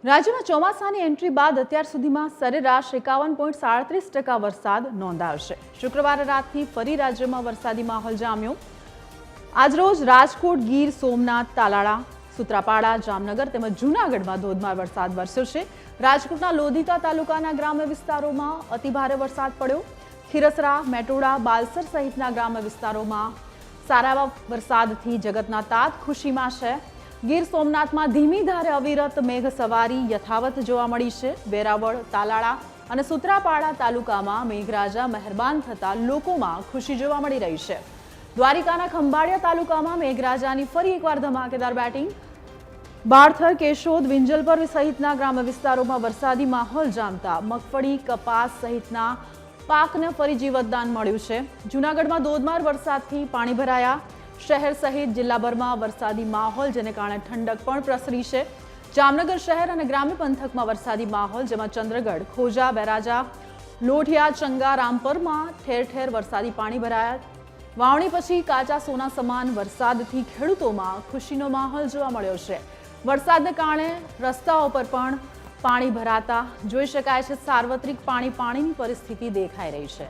રાજ્યમાં ચોમાસાની એન્ટ્રી બાદ અત્યાર સુધીમાં સરેરાશ 51.37% વરસાદ નોંધાયો છે। શુક્રવારે રાતથી ફરી રાજ્યમાં વરસાદી માહોલ જામ્યો। આજરોજ રાજકોટ, ગીર સોમનાથ, તાલાળા, સુત્રાપાડા, જામનગર તેમજ જૂનાગઢમાં ધોધમાર વરસાદ વરસ્યો છે। રાજકોટના લોધિકા તાલુકાના ગ્રામ્ય વિસ્તારોમાં અતિભારે વરસાદ પડ્યો। ખીરસરા, મેટોડા, બાલસર સહિતના ગ્રામ્ય વિસ્તારોમાં સારા વરસાદથી જગતના તાત ખુશીમાં છે। ગીર સોમનાથમાં ધીમી ધારે અવિરત મેઘ સવારી યથાવત જોવા મળી છે। વેરાવળ, તાલાળા અને સુત્રાપાડા તાલુકામાં મેઘરાજા મહેરબાન થતા લોકોમાં ખુશી જોવા મળી રહી છે। દ્વારિકાના ખંભાળિયા તાલુકામાં મેઘરાજાની ફરી એકવાર ધમાકેદાર બેટિંગ। બાળથર, કેશોદ, વિંજલપર સહિતના ગ્રામ્ય વિસ્તારોમાં વરસાદી માહોલ જામતા મગફળી, કપાસ સહિતના પાકને ફરી જીવતદાન મળ્યું છે। જૂનાગઢમાં ધોધમાર વરસાદથી પાણી ભરાયા। શહેર સહિત જિલ્લાભરમાં વરસાદી માહોલ, જેને કારણે ઠંડક પણ પ્રસરી છે। જામનગર શહેર અને ગ્રામ્ય પંથકમાં વરસાદી માહોલ, જેમાં ચંદ્રગઢ, ખોજા, બેરાજા, લોઢિયા, ચંગા, રામપરમાં ઠેર ઠેર વરસાદી પાણી ભરાયા। વાવણી પછી કાચા સોના સમાન વરસાદથી ખેડૂતોમાં ખુશીનો માહોલ જોવા મળ્યો છે। વરસાદને કારણે રસ્તાઓ પર પણ પાણી ભરાતા જોઈ શકાય છે। સાર્વત્રિક પાણીની પરિસ્થિતિ દેખાઈ રહી છે।